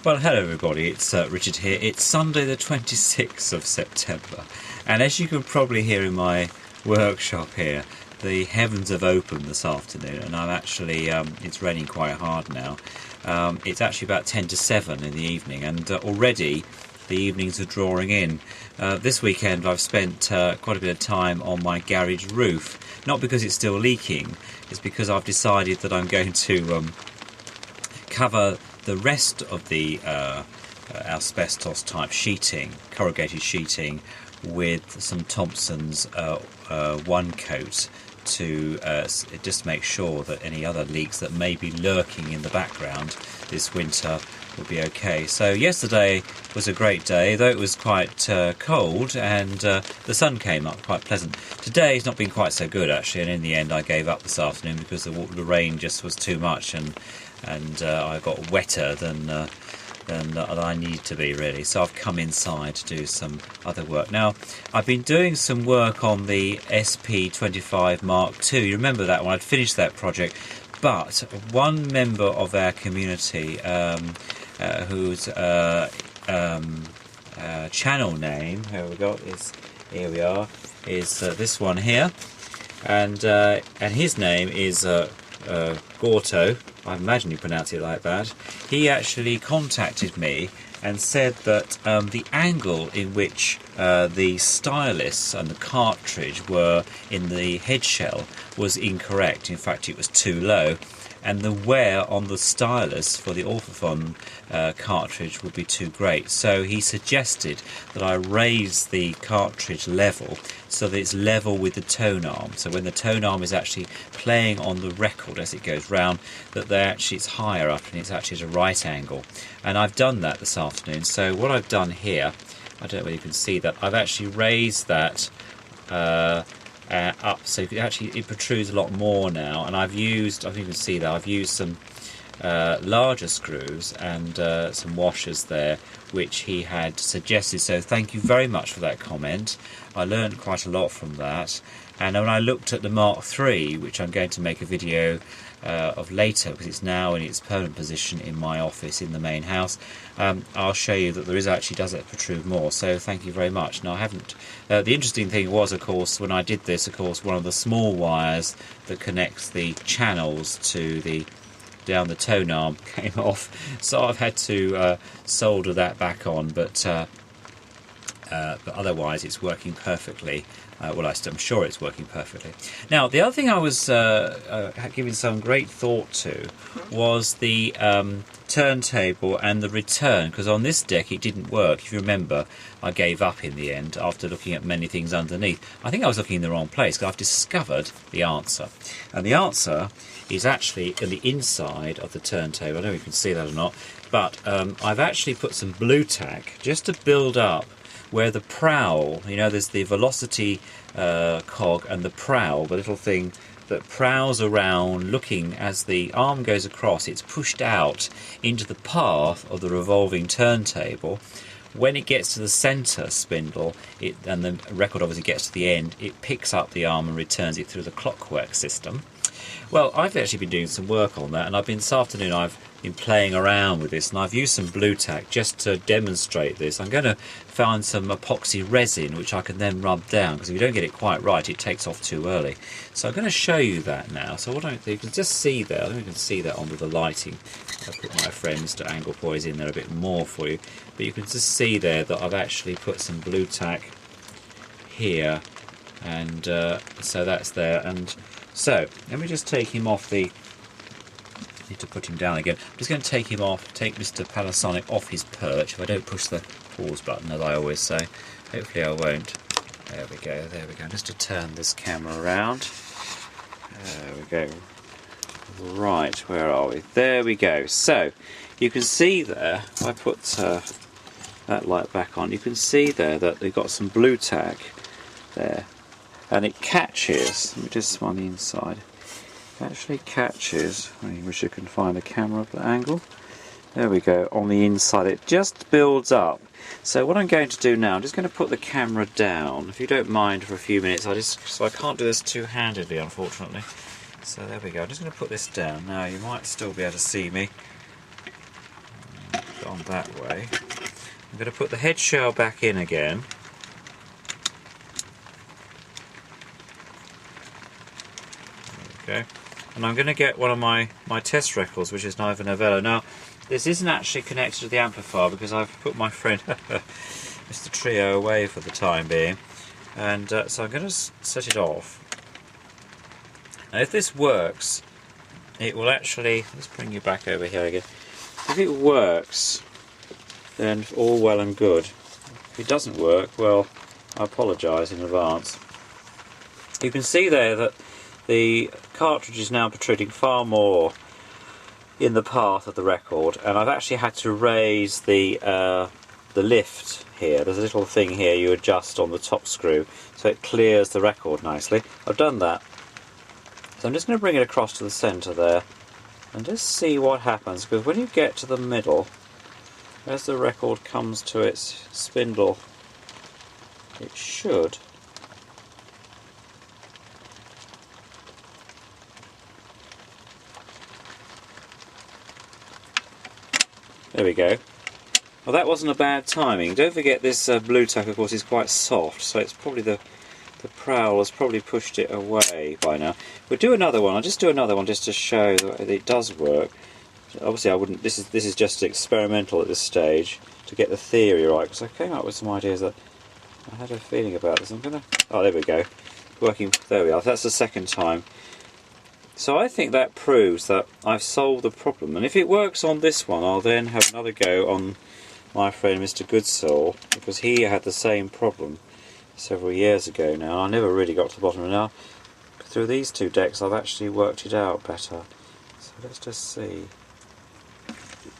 Well, hello everybody, it's Richard here. It's Sunday the 26th of September, and as you can probably hear in my workshop here, the heavens have opened this afternoon, and I'm actually, it's raining quite hard now. It's actually about 10 to 7 in the evening, and already the evenings are drawing in. This weekend I've spent quite a bit of time on my garage roof, not because it's still leaking, it's because I've decided that I'm going to cover the rest of the asbestos type sheeting, corrugated sheeting, with some Thompson's one coat to just make sure that any other leaks that may be lurking in the background this winter will be okay. So yesterday was a great day, though it was quite cold, and the sun came up, quite pleasant. Today's not been quite so good actually, and in the end I gave up this afternoon because the rain just was too much, and I got wetter than I needed to be, really. So I've come inside to do some other work. Now, I've been doing some work on the SP25 MK2. You remember that one? I'd finished that project, but one member of our community, whose channel name, here we are, is this one here, and his name is Gorto. I imagine you pronounce it like that. He actually contacted me and said that the angle in which the stylus and the cartridge were in the head shell was incorrect. In fact, it was too low, and the wear on the stylus for the orthophon cartridge would be too great. So he suggested that I raise the cartridge level so that it's level with the tone arm. So when the tone arm is actually playing on the record as it goes round, that it's higher up and it's actually at a right angle. And I've done that this afternoon. So what I've done here, I don't know whether you can see that, I've actually raised that up, so it protrudes a lot more now, and I've used, I think you can see that, I've used some larger screws and some washers there, which he had suggested. So thank you very much for that comment. I learned quite a lot from that. And when I looked at the Mark III, which I'm going to make a video of later, because it's now in its permanent position in my office in the main house, I'll show you that does actually protrude more. So thank you very much. Now I haven't. The interesting thing was, of course, when I did this, of course, one of the small wires that connects the channels to the down the tone arm came off, so I've had to solder that back on. But otherwise, it's working perfectly. Well, I'm sure it's working perfectly. Now, the other thing I was giving some great thought to was the turntable and the return, because on this deck it didn't work. If you remember, I gave up in the end after looking at many things underneath. I think I was looking in the wrong place, because I've discovered the answer. And the answer is actually on the inside of the turntable. I don't know if you can see that or not, but I've actually put some blue tack just to build up where the prowl, you know, there's the velocity cog and the prowl, the little thing that prowls around looking as the arm goes across, it's pushed out into the path of the revolving turntable. When it gets to the centre spindle, and the record obviously gets to the end, it picks up the arm and returns it through the clockwork system. Well, I've actually been doing some work on that, and this afternoon I've been playing around with this, and I've used some blue tack just to demonstrate this. I'm going to find some epoxy resin which I can then rub down, because if you don't get it quite right it takes off too early. So I'm going to show you that now. So what you can just see there, I don't know if you can see that under the lighting. I'll put my friend Mr. Angle Poise in there a bit more for you, but you can just see there that I've actually put some blue tack here, and so that's there. And so let me just take him off the, need to put him down again. I'm just going to take Mr. Panasonic off his perch. If I don't push the pause button, as I always say. Hopefully I won't. There we go. Just to turn this camera around. There we go. Right, where are we? There we go. So you can see there, if I put that light back on, you can see there that they've got some blue tack there, and it catches. Let me just on the inside. Actually catches, I wish I could find a camera at the angle. There we go, on the inside it just builds up. So what I'm going to do now, I'm just going to put the camera down, if you don't mind, for a few minutes. So I can't do this two-handedly, unfortunately. So there we go, I'm just going to put this down. Now you might still be able to see me. on that way. I'm going to put the head shell back in again. There we go. And I'm going to get one of my test records, which is an Ivor Novello. Now, this isn't actually connected to the amplifier because I've put my friend Mr. Trio away for the time being. And so I'm going to set it off. Now, if this works, it will actually... Let's bring you back over here again. If it works, then all well and good. If it doesn't work, well, I apologise in advance. You can see there that the cartridge is now protruding far more in the path of the record, and I've actually had to raise the lift here. There's a little thing here you adjust on the top screw so it clears the record nicely. I've done that. So I'm just going to bring it across to the centre there and just see what happens, because when you get to the middle, as the record comes to its spindle, it should there we go. Well, that wasn't a bad timing. Don't forget this blue tack, of course, is quite soft, so it's probably the prowl has probably pushed it away by now. We'll do another one. I'll just do another one just to show that it does work. Obviously, I wouldn't. This is just experimental at this stage to get the theory right, because I came up with some ideas that I had a feeling about this. I'm gonna. Oh, there we go. Working. There we are. That's the second time. So I think that proves that I've solved the problem, and if it works on this one, I'll then have another go on my friend Mr. Goodsoul, because he had the same problem several years ago now. I never really got to the bottom of it. Now, through these two decks, I've actually worked it out better. So let's just see.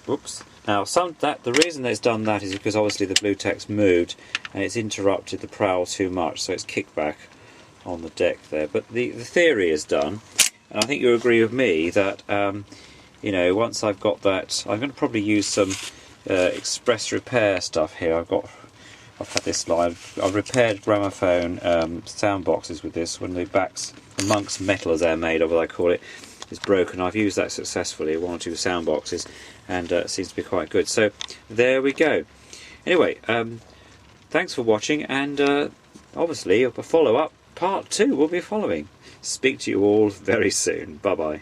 Whoops. Now, the reason that it's done that is because obviously the blue tack's moved and it's interrupted the prowl too much, so it's kicked back on the deck there. But the theory is done. And I think you agree with me that, you know, once I've got that, I'm going to probably use some express repair stuff here. I've had this line. I've repaired gramophone sound boxes with this. When the backs, amongst metal as they're made of, as I call it, is broken. I've used that successfully, one or two sound boxes, and it seems to be quite good. So there we go. Anyway, thanks for watching, and obviously a follow-up, part 2 will be following. Speak to you all very soon. Bye bye.